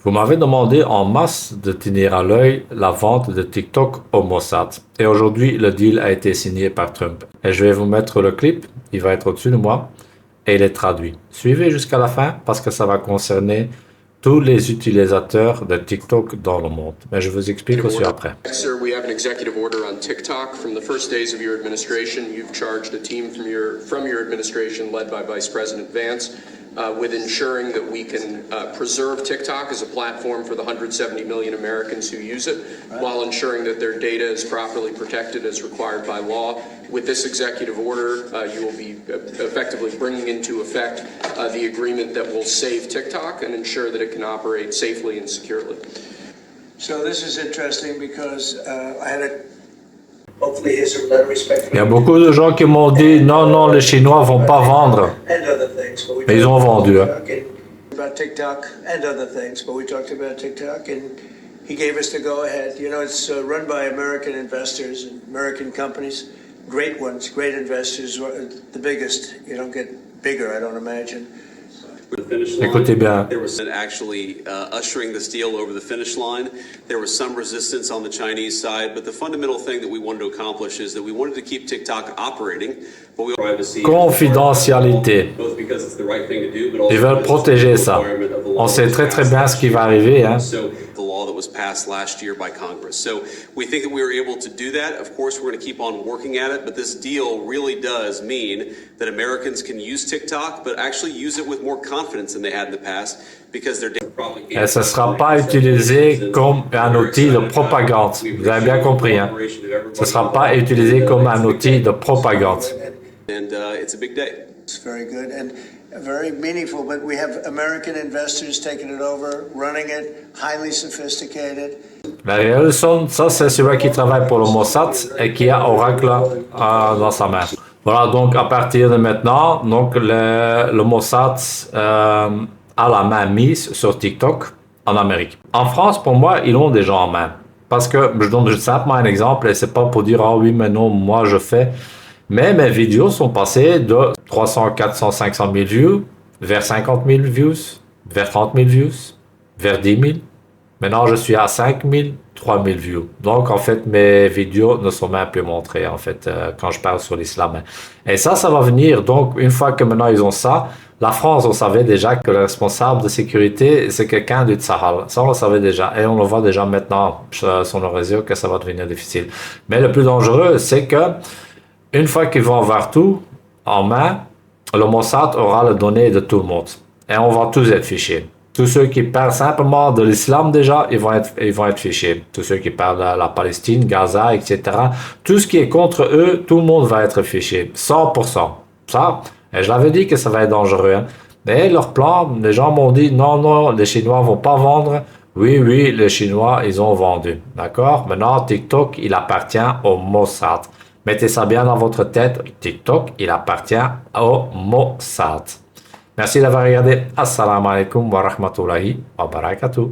Vous m'avez demandé en masse de tenir à l'œil la vente de TikTok au Mossad. Et aujourd'hui, le deal a été signé par Trump. Et je vais vous mettre le clip, il va être au-dessus de moi, et il est traduit. Suivez jusqu'à la fin parce que ça va concerner tous les utilisateurs de TikTok dans le monde. Mais je vous explique aussi après. Sir, we have an executive order on TikTok. From the first days of your administration, you've charged a team from your administration led by Vice President Vance with ensuring that we can preserve TikTok as a platform for the 170 million Americans who use it, while ensuring that their data is properly protected as required by law. With this executive order, you will be effectively bringing into effect the agreement that will save TikTok and ensure that it can operate safely and securely. So this is interesting because I had a Il y a beaucoup de gens qui m'ont dit non, non, les Chinois vont pas vendre. Mais ils ont vendu. Hein. About TikTok and other things, but we talked about TikTok and he gave us the go ahead. You know, it's run by American investors and American companies, great ones, great investors, the biggest. You don't get bigger, I don't imagine. Écoutez bien. There was actually ushering this deal over the finish line. There was some resistance on the Chinese side, but the fundamental thing that we wanted to accomplish is that we wanted to keep TikTok operating, but we confidentialité. Ils veulent protéger ça. On sait très très bien ce qui va arriver. Hein. The law that was passed last year by Congress. So we think that we were able to do that. Of course, we're going to keep on working at it, but this deal really does mean that Americans can use TikTok, but actually use it with more confidence than they had in the past because they're et ce ne sera pas utilisé comme un outil de propagande. Vous avez bien compris. Hein? Ce ne sera pas utilisé comme un outil de propagande. And it's a big day. It's very good and very meaningful, but we have American investors taking it over, running it, highly sophisticated. Larry Ellison, ça c'est celui qui travaille pour le Mossad et qui a Oracle dans sa main. Voilà, donc à partir de maintenant, donc le Mossad a la main mise sur TikTok en Amérique. En France, pour moi, ils l'ont déjà en main. Parce que, je donne simplement un exemple, et c'est pas pour dire, ah oui, mais non, moi je fais. Mais mes vidéos sont passées de 300, 400, 500 000 views vers 50 000 views, vers 30 000 views, vers 10 000. Maintenant, je suis à 5 000, 3 000 views. Donc, en fait, mes vidéos ne sont même plus montrées, en fait, quand je parle sur l'islam. Et ça va venir. Donc, une fois que maintenant ils ont ça, la France, on savait déjà que le responsable de sécurité, c'est quelqu'un du Tsahal. Ça, on le savait déjà. Et on le voit déjà maintenant sur le réseau que ça va devenir difficile. Mais le plus dangereux, c'est que une fois qu'ils vont avoir tout en main, le Mossad aura les données de tout le monde. Et on va tous être fichés. Tous ceux qui parlent simplement de l'islam déjà, ils vont être fichés. Tous ceux qui parlent de la Palestine, Gaza, etc. Tout ce qui est contre eux, tout le monde va être fiché. 100%. Ça, et je l'avais dit que ça va être dangereux. Hein. Mais leur plan, les gens m'ont dit non, non, les Chinois vont pas vendre. Oui, oui, les Chinois, ils ont vendu. D'accord? Maintenant, TikTok, il appartient au Mossad. Mettez ça bien dans votre tête. TikTok, il appartient au Mossad. Merci d'avoir regardé. Assalamu alaikum wa rahmatullahi wa barakatuh.